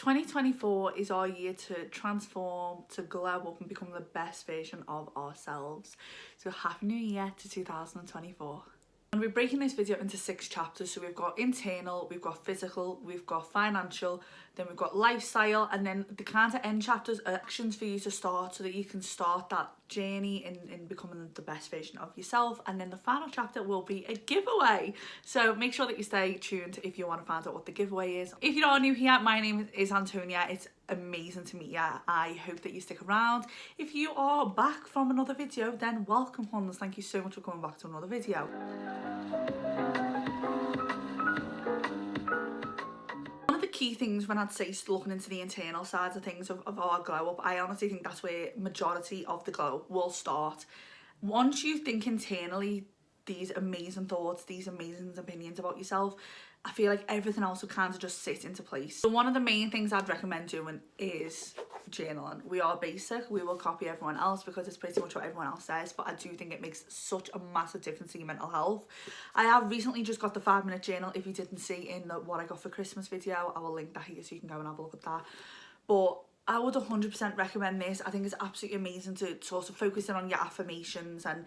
2024 is our year to transform, to glow up and become the best version of ourselves. So happy new year to 2024. And we're breaking this video into 6 chapters. So we've got internal, we've got physical, we've got financial, then we've got lifestyle, and then the kind of end chapters are actions for you to start so that you can start that journey in becoming the best version of yourself. And then the final chapter will be a giveaway. So make sure that you stay tuned if you want to find out what the giveaway is. If you are new here, my name is Antonia. It's amazing to meet you. I hope that you stick around. If you are back from another video, then welcome, Huns. Thank you so much for coming back to another video. One of the key things when I'd say looking into the internal sides of things of our glow up, I honestly think that's where majority of the glow will start. Once you think internally these amazing thoughts, these amazing opinions about yourself, I feel like everything else will kind of just sit into place. So one of the main things I'd recommend doing is journaling. We are basic, we will copy everyone else because it's pretty much what everyone else says, but I do think it makes such a massive difference in your mental health. I have recently just got the 5-minute journal. If you didn't see in the what I got for Christmas video, I will link that here so you can go and have a look at that. But I would 100% recommend this. I think it's absolutely amazing to sort of focus in on your affirmations and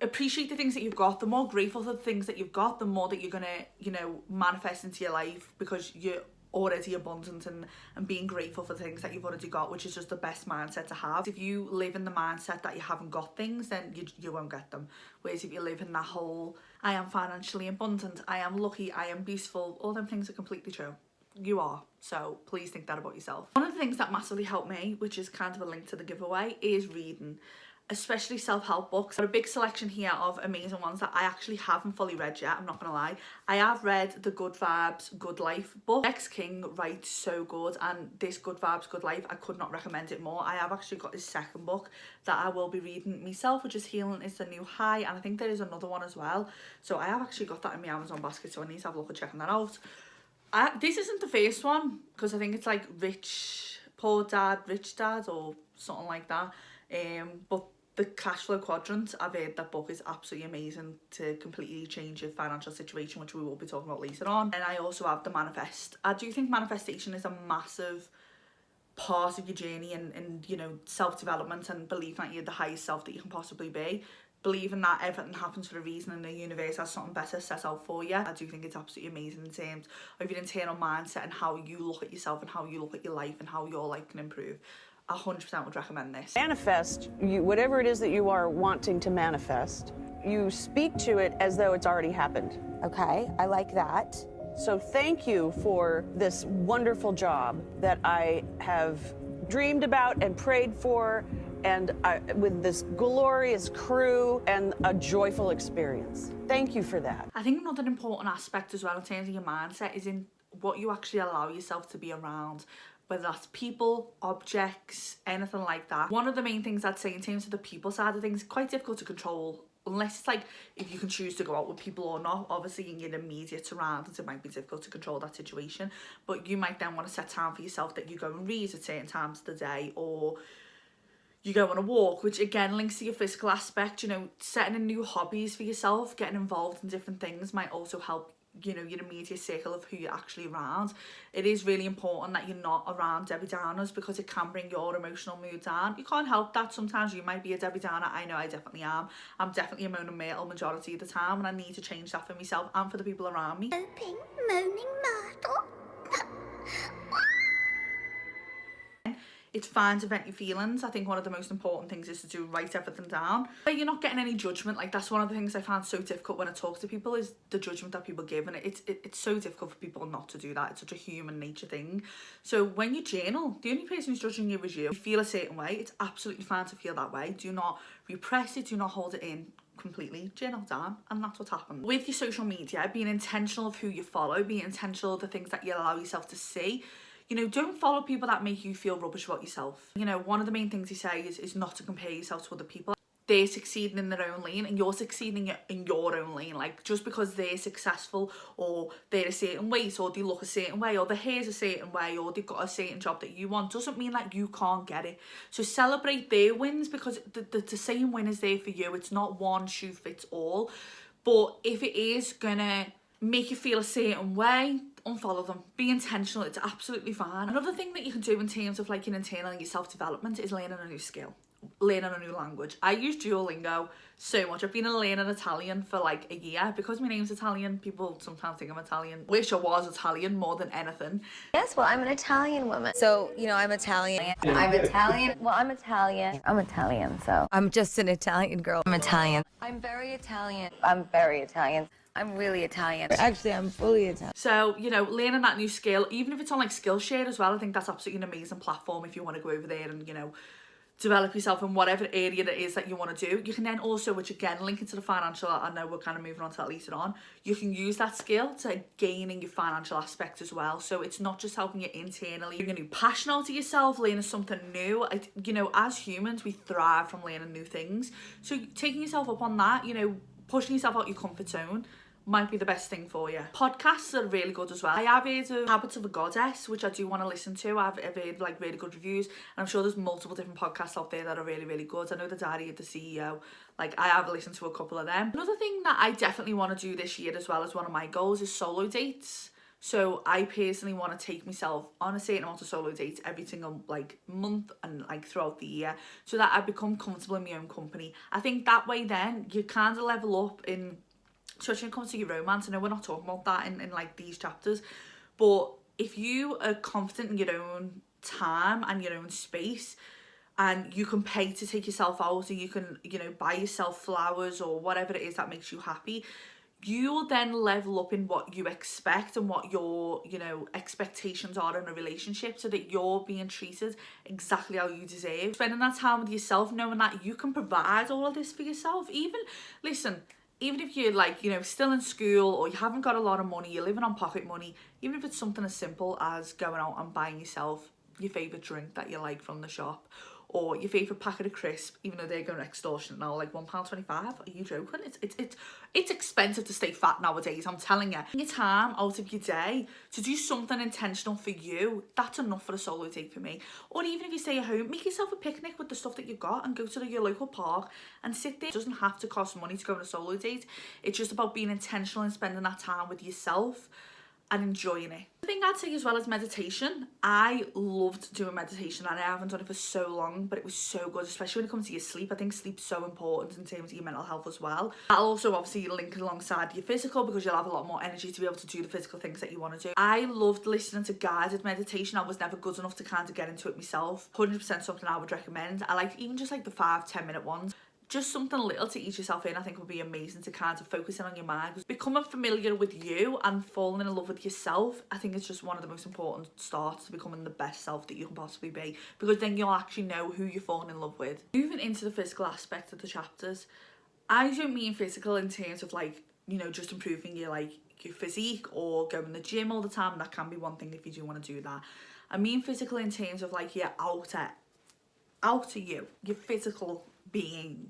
appreciate the things that you've got. The more grateful for the things that you've got, the more that you're gonna, you know, manifest into your life, because you're already abundant and being grateful for the things that you've already got, which is just the best mindset to have. If you live in the mindset that you haven't got things, then you won't get them. Whereas if you live in that whole, I am financially abundant, I am lucky, I am beautiful, all them things are completely true. You are. So please think that about yourself. One of the things that massively helped me, which is kind of a link to the giveaway, is reading. Especially self-help books. I've got a big selection here of amazing ones that I actually haven't fully read yet, I'm not gonna lie. I have read the Good Vibes, Good Life book. Ex King writes so good, and this Good Vibes, Good Life, I could not recommend it more. I have actually got his second book that I will be reading myself, which is Healing is the New High, and I think there is another one as well. So I have actually got that in my Amazon basket, so I need to have a look at checking that out. This isn't the first one, because I think it's like Rich Poor Dad, Rich Dad, or something like that. But the Cash Flow Quadrant, I've heard that book is absolutely amazing to completely change your financial situation, which we will be talking about later on. And I also have the Manifest. I do think manifestation is a massive part of your journey and you know, self-development and believing that you're the highest self that you can possibly be. Believing that everything happens for a reason and the universe has something better set out for you. I do think it's absolutely amazing in terms of your internal mindset and how you look at yourself and how you look at your life and how your life can improve. 100% would recommend this. Manifest, whatever it is that you are wanting to manifest, you speak to it as though it's already happened. Okay, I like that. So thank you for this wonderful job that I have dreamed about and prayed for, and with this glorious crew and a joyful experience. Thank you for that. I think another important aspect as well in terms of your mindset is in what you actually allow yourself to be around, whether that's people, objects, anything like that. One of the main things I'd say in terms of the people side of things, it's quite difficult to control, unless it's like if you can choose to go out with people or not. Obviously in your immediate surroundings it might be difficult to control that situation, but you might then want to set time for yourself that you go and read at certain times of the day, or you go on a walk, which again links to your physical aspect. You know, setting in new hobbies for yourself, getting involved in different things might also help, you know, your immediate circle of who you're actually around. It is really important that you're not around Debbie Downers, because it can bring your emotional mood down. You can't help that. Sometimes you might be a Debbie Downer. I know I definitely am. I'm definitely a moaning myrtle majority of the time, and I need to change that for myself and for the people around me. Moping, moaning myrtle. It's fine to vent your feelings. I think one of the most important things is to write everything down. But you're not getting any judgment. Like, that's one of the things I find so difficult when I talk to people, is the judgment that people give. And it's so difficult for people not to do that. It's such a human nature thing. So when you journal, the only person who's judging you is you. You feel a certain way. It's absolutely fine to feel that way. Do not repress it. Do not hold it in completely. Journal down, and that's what happens. With your social media, being intentional of who you follow, being intentional of the things that you allow yourself to see. You know, don't follow people that make you feel rubbish about yourself. You know, one of the main things you say is not to compare yourself to other people. They're succeeding in their own lane and you're succeeding in your own lane. Like, just because they're successful or they're a certain weight or they look a certain way or their hair's a certain way or they've got a certain job that you want doesn't mean that you can't get it. So celebrate their wins, because the same win is there for you. It's not one shoe fits all. But if it is gonna make you feel a certain way, unfollow them. Be intentional. It's absolutely fine. Another thing that you can do in terms of like your internal and your self-development is learning a new skill, learning a new language. I use Duolingo so much. I've been learning Italian for like a year because my name's Italian. People sometimes think I'm Italian. Wish I was Italian more than anything. Yes, well, I'm an Italian woman. So, you know, I'm Italian. I'm Italian. Well, I'm Italian. I'm Italian, so. I'm just an Italian girl. I'm Italian. I'm very Italian. I'm very Italian. I'm really Italian. Actually, I'm fully Italian. So, you know, learning that new skill, even if it's on like Skillshare as well, I think that's absolutely an amazing platform if you want to go over there and, you know, develop yourself in whatever area it is that you want to do. You can then also, which again, linking to the financial, I know we're kind of moving on to that later on, you can use that skill to gain in your financial aspect as well. So it's not just helping you internally, bring a new passion out of yourself, learning something new. You know, as humans, we thrive from learning new things. So taking yourself up on that, you know, pushing yourself out your comfort zone might be the best thing for you. Podcasts are really good as well. I have heard of Habits of a Goddess, which I do want to listen to. I've heard like really good reviews, and I'm sure there's multiple different podcasts out there that are really, really good. I know the Diary of the CEO, like I have listened to a couple of them. Another thing that I definitely want to do this year as well as one of my goals is solo dates. So I personally want to take myself on a certain amount of solo dates every single like month and like throughout the year, so that I become comfortable in my own company. I think that way then you kind of level up in, especially when it comes to your romance. I know we're not talking about that in like these chapters, but if you are confident in your own time and your own space, and you can pay to take yourself out, or you can, you know, buy yourself flowers or whatever it is that makes you happy, you will then level up in what you expect and what your, you know, expectations are in a relationship, so that you're being treated exactly how you deserve. Spending that time with yourself, knowing that you can provide all of this for yourself. Even if you're like, you know, still in school or you haven't got a lot of money, you're living on pocket money, even if it's something as simple as going out and buying yourself your favourite drink that you like from the shop, or your favourite packet of crisp, even though they're going extortionate now, like £1.25. Are you joking? It's expensive to stay fat nowadays, I'm telling you. Your time out of your day to do something intentional for you, that's enough for a solo date for me. Or even if you stay at home, make yourself a picnic with the stuff that you've got and go to your local park and sit there. It doesn't have to cost money to go on a solo date. It's just about being intentional and spending that time with yourself and enjoying it. The thing I'd say as well as meditation. I loved doing meditation and I haven't done it for so long, but it was so good, especially when it comes to your sleep. I think sleep's so important in terms of your mental health as well. That'll also obviously link alongside your physical, because you'll have a lot more energy to be able to do the physical things that you want to do. I loved listening to guided meditation. I was never good enough to kind of get into it myself. 100% something I would recommend. I like even just like the 5-10 minute ones. Just something little to ease yourself in, I think would be amazing to kind of focus in on your mind. Becoming familiar with you and falling in love with yourself, I think it's just one of the most important starts to becoming the best self that you can possibly be, because then you'll actually know who you're falling in love with. Moving into the physical aspect of the chapters, I don't mean physical in terms of like, you know, just improving your like your physique or going to the gym all the time. That can be one thing if you do want to do that. I mean physical in terms of like your outer you, your physical being.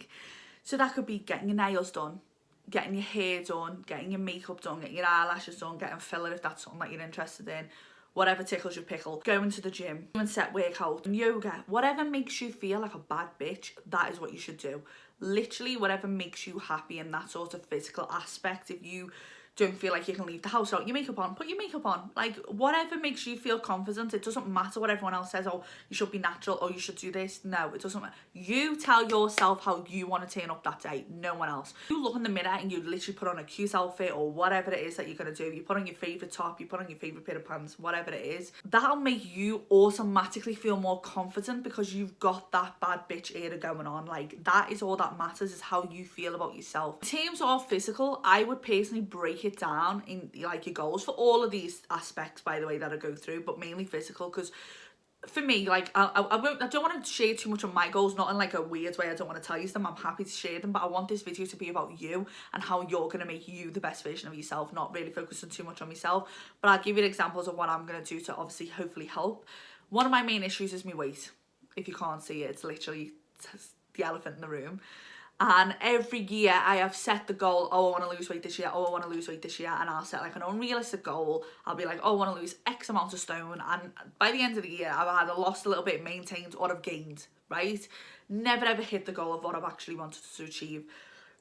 So that could be getting your nails done, getting your hair done, getting your makeup done, getting your eyelashes done, getting filler if that's something that you're interested in, whatever tickles your pickle, going to the gym, doing set workout, and yoga, whatever makes you feel like a bad bitch, that is what you should do. Literally whatever makes you happy in that sort of physical aspect. If you don't feel like you can leave the house without your makeup on, put your makeup on. Like, whatever makes you feel confident. It doesn't matter what everyone else says, oh, you should be natural, or you should do this. No, it doesn't matter. You tell yourself how you want to turn up that day, no one else. You look in the mirror and you literally put on a cute outfit or whatever it is that you're going to do. You put on your favourite top, you put on your favourite pair of pants, whatever it is. That'll make you automatically feel more confident because you've got that bad bitch era going on. Like, that is all that matters, is how you feel about yourself. In terms of physical, I would personally break it down in like your goals for all of these aspects, by the way, that I go through, but mainly physical, because for me, like, I don't want to share too much of my goals, not in like a weird way. I don't want to tell you them. I'm happy to share them, but I want this video to be about you and how you're going to make you the best version of yourself, not really focusing too much on myself. But I'll give you examples of what I'm going to do to obviously hopefully help. One of my main issues is my weight. If you can't see it, it's literally the elephant in the room. And every year I have set the goal, oh, I want to lose weight this year, oh, I want to lose weight this year, and I'll set like an unrealistic goal. I'll be like, oh, I want to lose X amount of stone, and by the end of the year I've either lost a little bit, maintained, or I've gained, right? Never ever hit the goal of what I've actually wanted to achieve.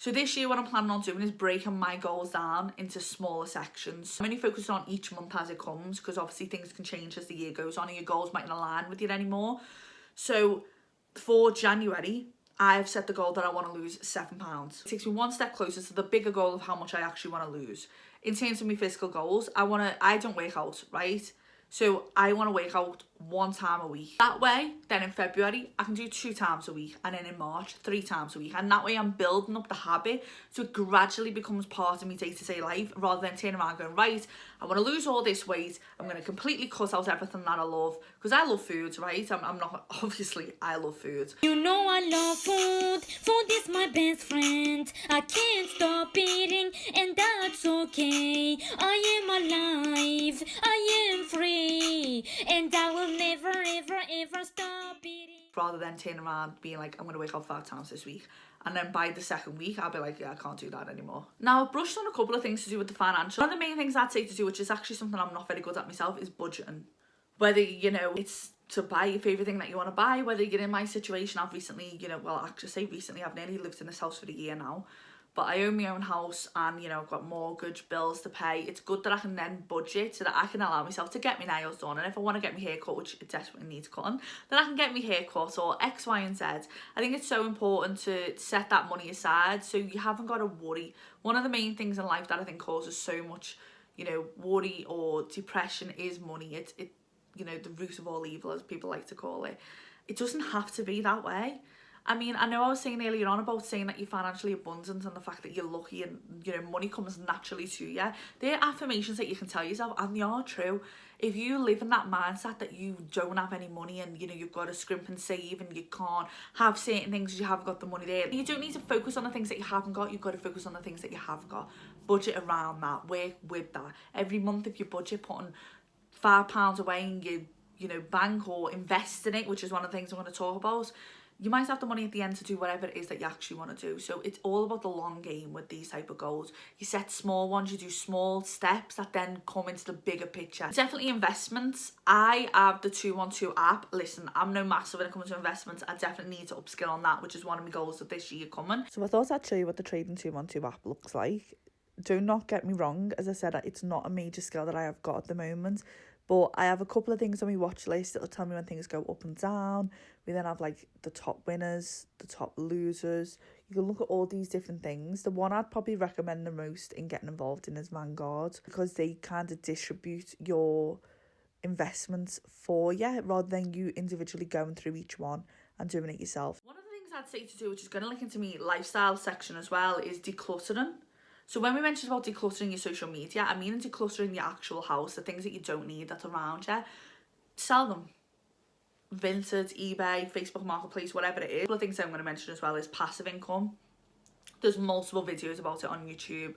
So this year what I'm planning on doing is breaking my goals down into smaller sections. I'm only focusing on each month as it comes, because obviously things can change as the year goes on and your goals mightn't align with you anymore. So for January, I've set the goal that I want to lose £7. It takes me one step closer to the bigger goal of how much I actually want to lose. In terms of my physical goals, I don't work out, right? So I want to work out 1 time a week. That way, then in February, I can do 2 times a week. And then in March, 3 times a week. And that way I'm building up the habit so it gradually becomes part of my day-to-day life, rather than turning around going, right, I want to lose all this weight. I'm going to completely cut out everything that I love. Because I love food, right? I'm not, obviously, I love food. You know I love food. Food is my best friend. I can't stop eating, and that's okay. I am alive. I am free. And I will never, ever, ever stop eating. Rather than turning around being like, I'm going to work out 5 times this week. And then by the second week, I'll be like, yeah, I can't do that anymore. Now, I've brushed on a couple of things to do with the financial. One of the main things I'd say to do, which is actually something I'm not very good at myself, is budgeting. Whether, you know, it's to buy your favourite thing that you want to buy, whether you're in my situation, I've recently, you know, well, actually say recently, I've nearly lived in this house for a year now. But I own my own house and, you know, I've got mortgage, bills to pay. It's good that I can then budget so that I can allow myself to get my nails done. And if I want to get my hair cut, which it desperately needs cutting, then I can get my hair cut or X, Y and Z. I think it's so important to set that money aside so you haven't got to worry. One of the main things in life that I think causes so much, you know, worry or depression is money. It's you know, the root of all evil, as people like to call it. It doesn't have to be that way. I mean, I know I was saying earlier on about saying that you're financially abundant and the fact that you're lucky and, you know, money comes naturally to you. They're affirmations that you can tell yourself, and they are true. If you live in that mindset that you don't have any money and, you know, you've got to scrimp and save and you can't have certain things because you haven't got the money there, you don't need to focus on the things that you haven't got. You've got to focus on the things that you have got. Budget around that. Work with that. Every month, if you budget, putting £5 away in your, you know, bank or invest in it, which is one of the things I'm going to talk about, you might have the money at the end to do whatever it is that you actually want to do. So it's all about the long game with these type of goals. You set small ones, you do small steps that then come into the bigger picture. Definitely investments. I have the 212 app. Listen, I'm no master when it comes to investments. I definitely need to upskill on that, which is one of my goals of this year coming. So I thought I'd show you what the Trading 212 app looks like. Do not get me wrong. As I said, it's not a major skill that I have got at the moment. But I have a couple of things on my watch list that'll tell me when things go up and down. We then have like the top winners, the top losers. You can look at all these different things. The one I'd probably recommend the most in getting involved in is Vanguard, because they kind of distribute your investments for you rather than you individually going through each one and doing it yourself. One of the things I'd say to do, which is going to link into me lifestyle section as well, is decluttering. So when we mentioned about decluttering your social media, I mean decluttering your actual house, the things that you don't need that's around you. Sell them. Vinted, eBay, Facebook Marketplace, whatever it is. A couple of things I'm going to mention as well is passive income. There's multiple videos about it on YouTube.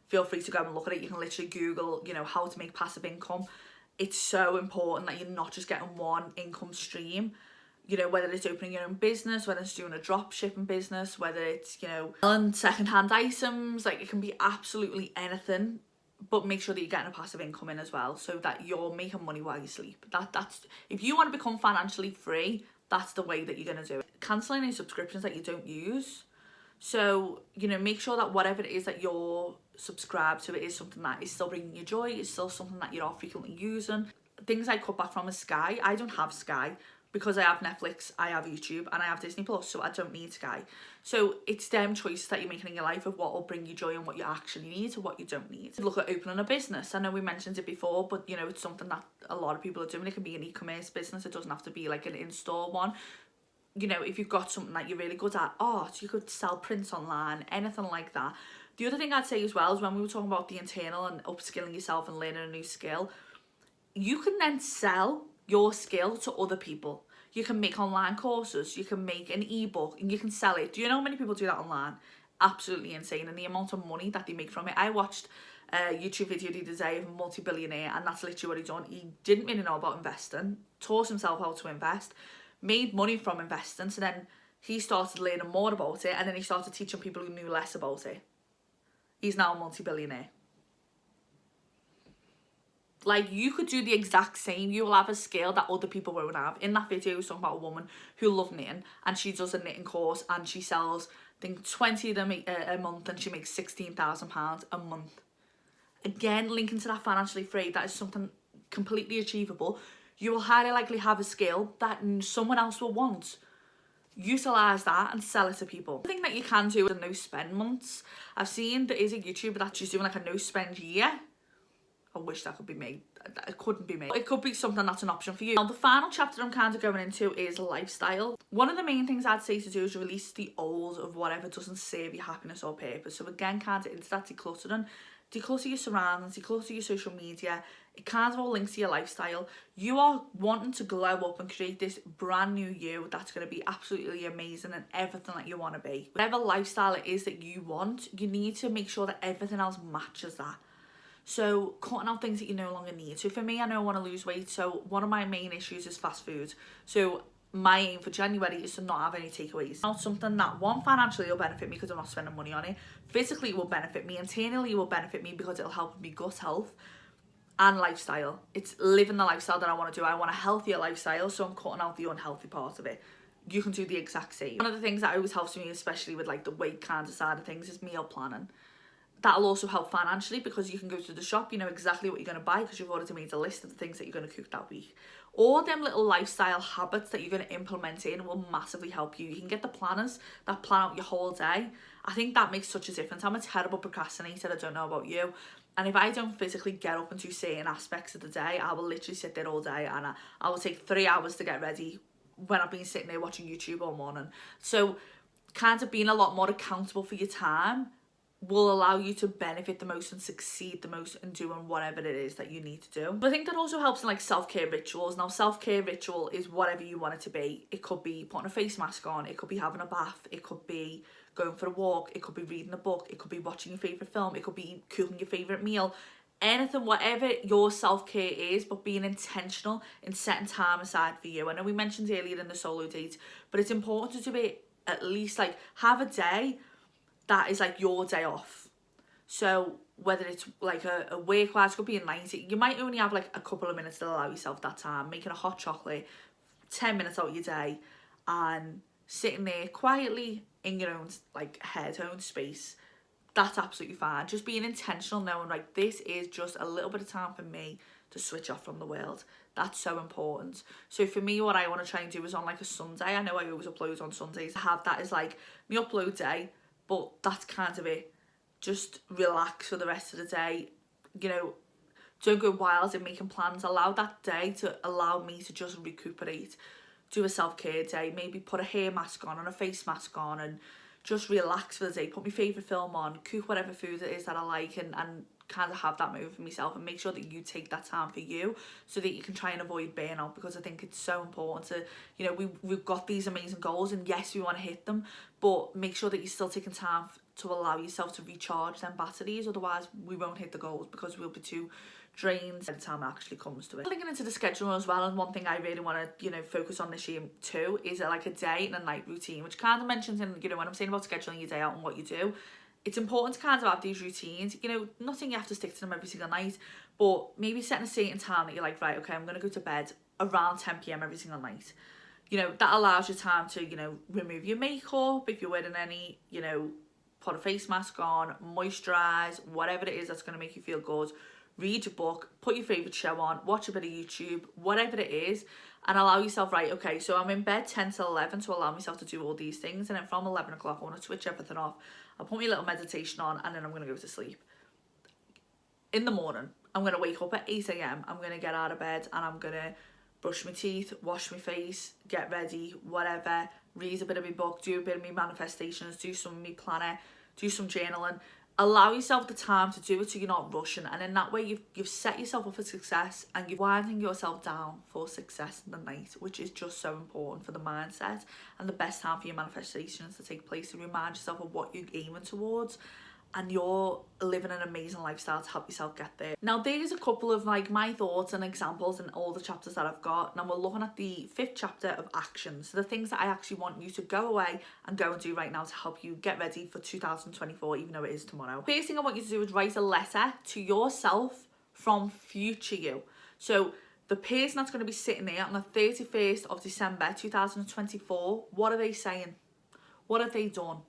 Feel free to go and look at it. You can literally Google, you know, how to make passive income. It's so important that you're not just getting one income stream. You know, whether it's opening your own business, whether it's doing a drop shipping business, whether it's, you know, selling secondhand items, like it can be absolutely anything, but make sure that you're getting a passive income in as well so that you're making money while you sleep. That's if you want to become financially free, that's the way that you're going to do it. Cancelling any subscriptions that you don't use. So, you know, make sure that whatever it is that you're subscribed to, it is something that is still bringing you joy, it's still something that you are frequently using. Things I cut back from is Sky. I don't have Sky. Because I have Netflix, I have YouTube, and I have Disney Plus, so I don't need Sky. So it's them choices that you're making in your life of what will bring you joy and what you actually need and what you don't need. Look at opening a business. I know we mentioned it before, but you know, it's something that a lot of people are doing. It can be an e-commerce business. It doesn't have to be like an in-store one. You know, if you've got something that you're really good at, art, you could sell prints online, anything like that. The other thing I'd say as well is when we were talking about the internal and upskilling yourself and learning a new skill, you can then sell your skill to other people. You can make online courses, you can make an ebook and you can sell it. Do you know how many people do that online? Absolutely insane. And the amount of money that they make from it. I watched a YouTube video the other day of a multi-billionaire, and that's literally what he done. He didn't really know about investing, taught himself how to invest, made money from investing, so then he started learning more about it, and then he started teaching people who knew less about it. He's now a multi-billionaire. Like, you could do the exact same. You will have a skill that other people won't have. In that video, he was talking about a woman who loved knitting, and she does a knitting course and she sells think 20 of them a month, and she makes £16,000 a month. Again, linking to that financially free, that is something completely achievable. You will highly likely have a skill that someone else will want. Utilise that and sell it to people. The thing that you can do is no spend months. I've seen there is a YouTuber that's just doing like a no spend year. I wish that could be me. It couldn't be me. It could be something that's an option for you. Now, the final chapter I'm kind of going into is lifestyle. One of the main things I'd say to do is release the old of whatever doesn't serve your happiness or purpose. So again, kind of into that decluttering. Declutter your surroundings, declutter your social media. It kind of all links to your lifestyle. You are wanting to glow up and create this brand new you that's going to be absolutely amazing and everything that you want to be. Whatever lifestyle it is that you want, you need to make sure that everything else matches that. So cutting out things that you no longer need. So for me, I know I want to lose weight. So one of my main issues is fast food. So my aim for January is to not have any takeaways. Not something that, one, financially will benefit me because I'm not spending money on it. Physically it will benefit me. Internally it will benefit me because it'll help with me gut health and lifestyle. It's living the lifestyle that I want to do. I want a healthier lifestyle, so I'm cutting out the unhealthy part of it. You can do the exact same. One of the things that always helps me, especially with like the weight kind of side of things, is meal planning. That'll also help financially because you can go to the shop, you know exactly what you're going to buy because you've already made a list of the things that you're going to cook that week. All them little lifestyle habits that you're going to implement in will massively help you. You can get the planners that plan out your whole day. I think that makes such a difference. I'm a terrible procrastinator, I don't know about you. And if I don't physically get up and do certain aspects of the day, I will literally sit there all day, and I will take 3 hours to get ready when I've been sitting there watching YouTube all morning. So kind of being a lot more accountable for your time will allow you to benefit the most and succeed the most in doing whatever it is that you need to do. But I think that also helps in like self-care rituals. Now, self-care ritual is whatever you want it to be. It could be putting a face mask on, it could be having a bath, it could be going for a walk, it could be reading a book, it could be watching your favourite film, it could be cooking your favourite meal. Anything, whatever your self-care is, but being intentional in setting time aside for you. I know we mentioned earlier in the solo date, but it's important to do it at least, like, have a day that is like your day off. So whether it's like a work wise, could be a night, you might only have like a couple of minutes to allow yourself that time, making a hot chocolate, 10 minutes out of your day, and sitting there quietly in your own like head, own space. That's absolutely fine. Just being intentional, knowing like this is just a little bit of time for me to switch off from the world. That's so important. So for me, what I want to try and do is on like a Sunday, I know I always upload on Sundays, have that as like my upload day, but that's kind of it. Just relax for the rest of the day. You know, don't go wild in making plans. Allow that day to allow me to just recuperate. Do a self-care day. Maybe put a hair mask on and a face mask on and just relax for the day. Put my favourite film on. Cook whatever food it is that I like and kind of have that moment for myself, and make sure that you take that time for you so that you can try and avoid burnout, because I think it's so important to, you know, we've got these amazing goals and yes, we want to hit them, but make sure that you're still taking time to allow yourself to recharge them batteries. Otherwise we won't hit the goals because we'll be too drained by the time it actually comes to it. Linking into the schedule as well, and one thing I really want to, you know, focus on this year too is like a day and a night routine, which kind of mentions in, you know, when I'm saying about scheduling your day out and what you do, it's important to kind of have these routines. You know, not saying you have to stick to them every single night, but maybe setting a certain time that you're like, right, okay, I'm going to go to bed around 10 p.m. every single night. You know, that allows you time to, you know, remove your makeup if you're wearing any, you know, put a face mask on, moisturise, whatever it is that's going to make you feel good. Read your book, put your favourite show on, watch a bit of YouTube, whatever it is, and allow yourself, right, okay, so I'm in bed 10 till 11 to allow myself to do all these things, and then from 11 o'clock I want to switch everything off. I'll put my little meditation on, and then I'm going to go to sleep. In the morning, I'm going to wake up at 8 a.m, I'm going to get out of bed, and I'm going to brush my teeth, wash my face, get ready, whatever, read a bit of my book, do a bit of my manifestations, do some of my planner, do some journaling. Allow yourself the time to do it so you're not rushing, and in that way you've set yourself up for success, and you're winding yourself down for success in the night, which is just so important for the mindset and the best time for your manifestations to take place, to remind yourself of what you're aiming towards, and you're living an amazing lifestyle to help yourself get there. Now there's a couple of like my thoughts and examples in all the chapters that I've got. Now we're looking at the 5th chapter of actions, so the things that I actually want you to go away and go and do right now to help you get ready for 2024, even though it is tomorrow. First thing I want you to do is write a letter to yourself from future you. So the person that's going to be sitting there on the 31st of December 2024, what are they saying? What have they done?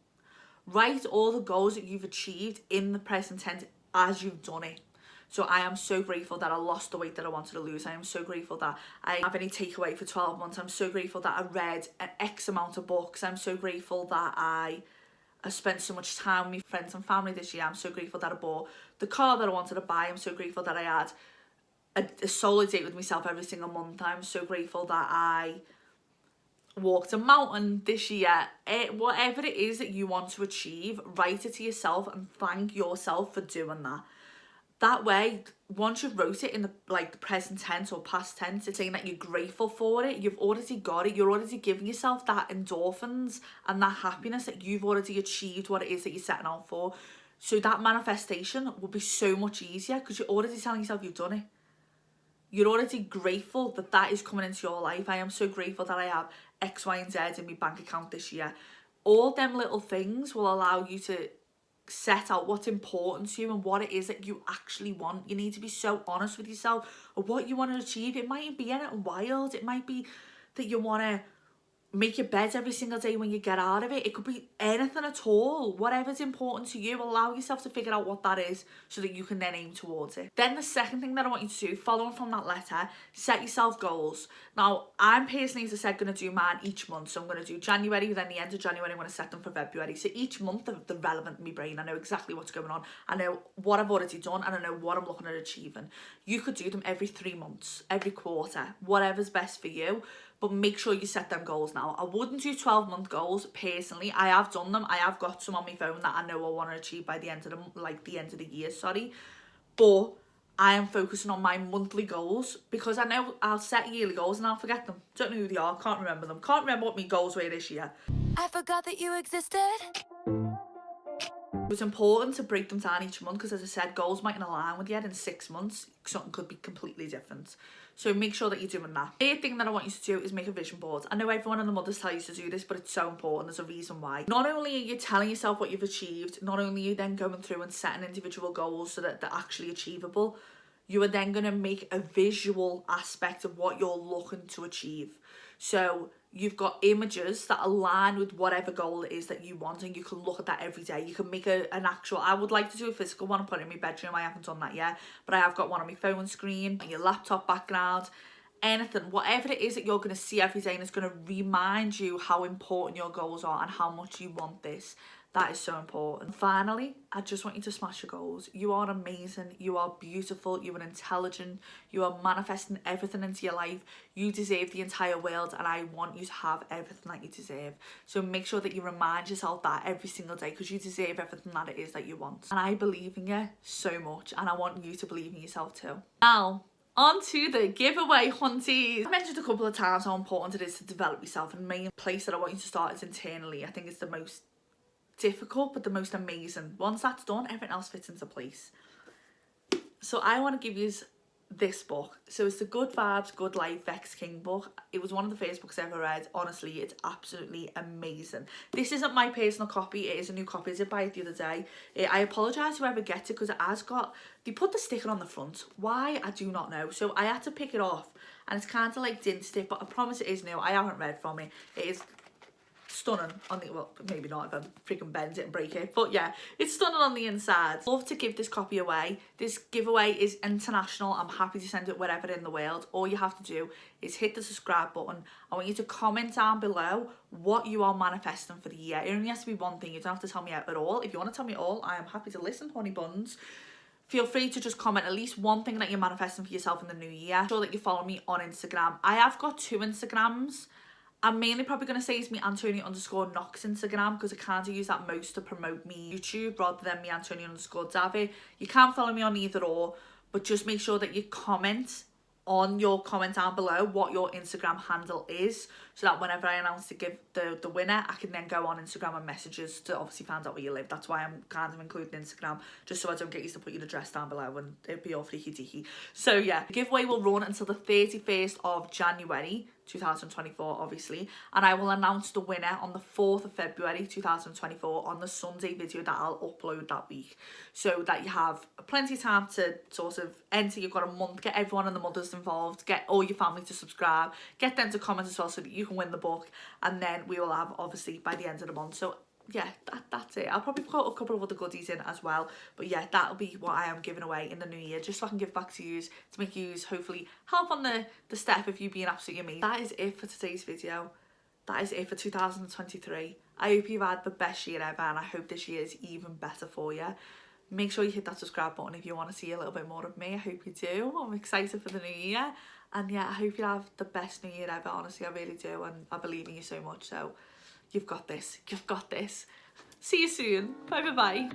Write all the goals that you've achieved in the present tense as you've done it. So I am so grateful that I lost the weight that I wanted to lose. I am so grateful that I have any takeaway for 12 months. I'm so grateful that I read an X amount of books. I'm so grateful that I spent so much time with my friends and family this year. I'm so grateful that I bought the car that I wanted to buy. I'm so grateful that I had a solo date with myself every single month. I'm so grateful that I walked a mountain this year. Whatever it is that you want to achieve, write it to yourself and thank yourself for doing that. That way, once you've wrote it in the present tense or past tense, it's saying that you're grateful for it. You've already got it. You're already giving yourself that endorphins and that happiness that you've already achieved what it is that you're setting out for. So that manifestation will be so much easier because you're already telling yourself you've done it. You're already grateful that that is coming into your life. I am so grateful that I have X, Y, and Z in my bank account this year. All them little things will allow you to set out what's important to you and what it is that you actually want. You need to be so honest with yourself of what you want to achieve. It might be anything wild. It might be that you want to make your bed every single day when you get out of it. It could be anything at all. Whatever's important to you, allow yourself to figure out what that is so that you can then aim towards it. Then the second thing that I want you to do, following from that letter, set yourself goals. Now, I'm personally, as I said, going to do mine each month. So I'm going to do January, then the end of January, I'm going to set them for February. So each month, they're relevant in my brain. I know exactly what's going on. I know what I've already done and I know what I'm looking at achieving. You could do them every 3 months, every quarter, whatever's best for you. But make sure you set them goals now. I wouldn't do 12-month goals personally. I have done them. I have got some on my phone that I know I want to achieve by the end of the year, But I am focusing on my monthly goals because I know I'll set yearly goals and I'll forget them. Don't know who they are. Can't remember them. Can't remember what my goals were this year. I forgot that you existed. It was important to break them down each month because, as I said, goals mightn't align with you in 6 months. Something could be completely different. So make sure that you're doing that. Third thing that I want you to do is make a vision board. I know everyone in the Mothers tell you to do this, but it's so important. There's a reason why. Not only are you telling yourself what you've achieved, not only are you then going through and setting individual goals so that they're actually achievable, you are then going to make a visual aspect of what you're looking to achieve. So you've got images that align with whatever goal it is that you want, and you can look at that every day. You can make an actual, I would like to do a physical one and put it in my bedroom. I haven't done that yet, but I have got one on my phone screen, on your laptop background, anything, whatever it is that you're going to see every day, and it's going to remind you how important your goals are and how much you want this. That is so important. Finally, I just want you to smash your goals. You are amazing. You are beautiful. You are intelligent. You are manifesting everything into your life. You deserve the entire world, and I want you to have everything that you deserve. So make sure that you remind yourself that every single day, because you deserve everything that it is that you want. And I believe in you so much, and I want you to believe in yourself too. Now, on to the giveaway, hunties. I mentioned a couple of times how important it is to develop yourself, and the main place that I want you to start is internally. I think it's the most difficult but the most amazing. Once that's done, everything else fits into place. So I want to give you this book. So it's the Good Vibes, Good Life Vex King book. It was one of the first books I ever read. Honestly, it's absolutely amazing. This isn't my personal copy. It is a new copy. I did buy it the other day. I apologise to whoever gets it because it has got, they put the sticker on the front. Why? I do not know. So I had to pick it off, and it's kind of like dinted it, but I promise it is new. I haven't read from it. It is stunning on the, well, maybe not if I freaking bend it and break it, but yeah, it's stunning on the inside. Love to give this copy away. This giveaway is international. I'm happy to send it wherever in the world. All you have to do is hit the subscribe button. I want you to comment down below what you are manifesting for the year. It only has to be one thing. You don't have to tell me out at all. If you want to tell me all, I am happy to listen, honey buns. Feel free to just comment at least one thing that you're manifesting for yourself in the new year. Make sure that you follow me on Instagram. I have got 2 Instagrams. I'm mainly probably going to say it's me Antonia_Knox Instagram because I kind of use that most to promote me YouTube rather than me Antonia_Davitt. You can follow me on either or, but just make sure that you comment on your comment down below what your Instagram handle is, so that whenever I announce to give the winner, I can then go on Instagram and messages to obviously find out where you live. That's why I'm kind of including Instagram, just so I don't get you to put your address down below and it'd be all freaky deaky. So yeah, the giveaway will run until the 31st of January 2024, obviously, and I will announce the winner on the 4th of February 2024 on the Sunday video that I'll upload that week, so that you have plenty of time to sort of enter. You've got a month, get everyone and the mothers involved, get all your family to subscribe, get them to comment as well so that you can win the book, and then we will have, obviously, by the end of the month. So yeah, that's it. I'll probably put a couple of other goodies in as well, but yeah, that'll be what I am giving away in the new year, just so I can give back to you, to make you hopefully help on the step of you being absolutely amazing. That is it for today's video. That is it for 2023. I hope you've had the best year ever, and I hope this year is even better for you. Make sure you hit that subscribe button if you want to see a little bit more of me. I hope you do. I'm excited for the new year, and yeah, I hope you have the best new year ever. Honestly, I really do, and I believe in you so much. So you've got this. You've got this. See you soon. Bye bye bye.